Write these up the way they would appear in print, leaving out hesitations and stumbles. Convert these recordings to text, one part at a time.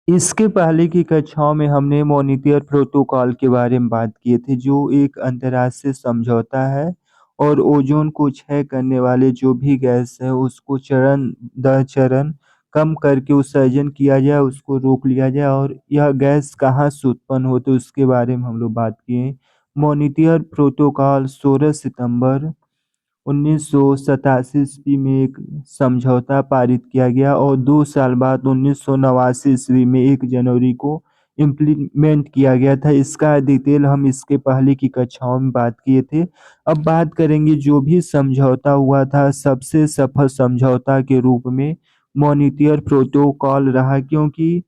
इसके पहले की कक्षाओं में हमने मॉनिटर प्रोटोकॉल के बारे में बात किए थे, जो एक अंतर्राष्ट्रीय समझौता है और ओजोन को क्षय करने वाले जो भी गैस है उसको चरण दर चरण कम करके उत्सर्जन किया जाए, उसको रोक लिया जाए। और यह गैस कहाँ से उत्पन्न होती है उसके बारे में हम लोग बात किए। मॉनिटर प्रोटोकॉल 16 सितंबर 1987 ईस्वी में एक समझौता पारित किया गया और 2 साल बाद 1989 ईस्वी में 1 जनवरी को इम्प्लीमेंट किया गया था। इसका डिटेल हम इसके पहले की कक्षाओं में बात किए थे। अब बात करेंगे जो भी समझौता हुआ था, सबसे सफल समझौता के रूप में मॉनिटर प्रोटोकॉल रहा, क्योंकि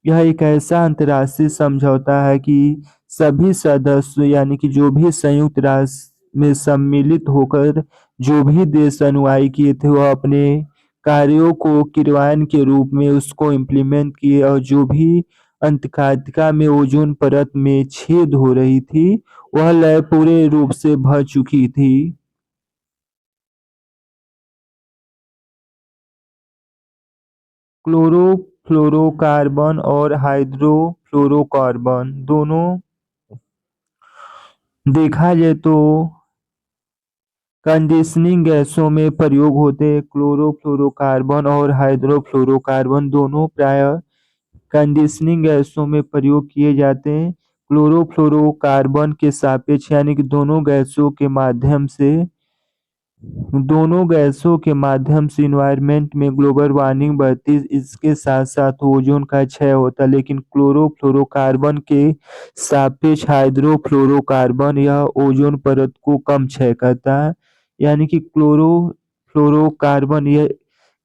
यह एक ऐसा अंतर्राष्ट्रीय समझौता है कि सभी सदस्य यानी कि जो भी संयुक्त राष्ट्र में सम्मिलित होकर जो भी देश अनुयायी किए थे वह अपने कार्यों को क्रियान्वयन के रूप में उसको इम्प्लीमेंट किए, और जो भी अंटार्कटिका में ओजोन परत में छेद हो रही थी वह लय पूरे रूप से भर चुकी थी। क्लोरोफ्लोरोकार्बन और हाइड्रोफ्लोरोकार्बन दोनों देखा जाए तो कंडीशनिंग गैसों में प्रयोग होते हैं। क्लोरोफ्लोरोकार्बन और हाइड्रोफ्लोरोकार्बन दोनों प्राय कंडीशनिंग गैसों में प्रयोग किए जाते हैं। क्लोरोफ्लोरोकार्बन के सापेक्ष यानी कि दोनों गैसों के माध्यम से इन्वायरमेंट में ग्लोबल वार्मिंग बढ़ती, इसके साथ साथ ओजोन का क्षय होता है। लेकिन क्लोरोफ्लोरोकार्बन के सापेक्ष हाइड्रोफ्लोरोकार्बन यह ओजोन परत को कम क्षय करता है। यानी कि क्लोरोफ्लोरोकार्बन यह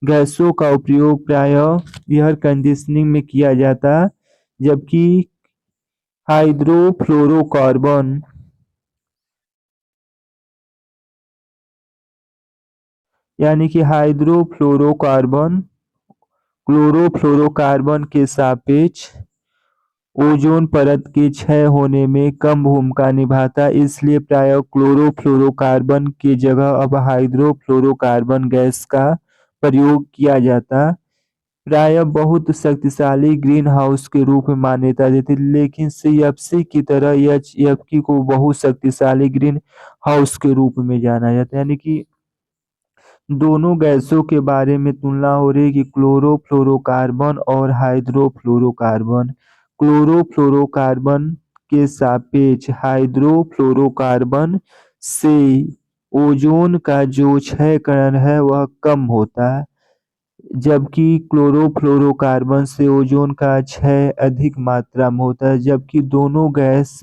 गैसों का उपयोग प्रायः एयर कंडीशनिंग में किया जाता है, जबकि हाइड्रोफ्लोरोकार्बन यानी कि हाइड्रोफ्लोरोकार्बन क्लोरोफ्लोरोकार्बन के सापेक्ष ओजोन परत के क्षय होने में कम भूमिका निभाता है। इसलिए प्रायः क्लोरोफ्लोरोकार्बन की जगह अब हाइड्रोफ्लोरोकार्बन गैस का प्रयोग किया जाता। प्रायः बहुत शक्तिशाली ग्रीन हाउस के रूप में मान्यता देती, लेकिन सीएफसी की तरह एचईएफसी को बहुत शक्तिशाली ग्रीन हाउस के रूप में जाना जाता है। यानी कि दोनों गैसों के बारे में तुलना हो रही है कि क्लोरोफ्लोरोकार्बन और हाइड्रोफ्लोरोकार्बन। क्लोरोफ्लोरोकार्बन के सापेक्ष हाइड्रोफ्लोरोकार्बन से ओजोन का जो क्षयकरण है वह कम होता है, जबकि क्लोरोफ्लोरोकार्बन से ओजोन का क्षय अधिक मात्रा में होता है। जबकि दोनों गैस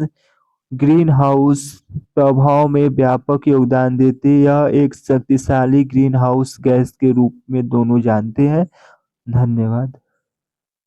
ग्रीन हाउस प्रभाव में व्यापक योगदान देते हैं। यह एक शक्तिशाली ग्रीन हाउस गैस के रूप में दोनों जानते हैं। धन्यवाद।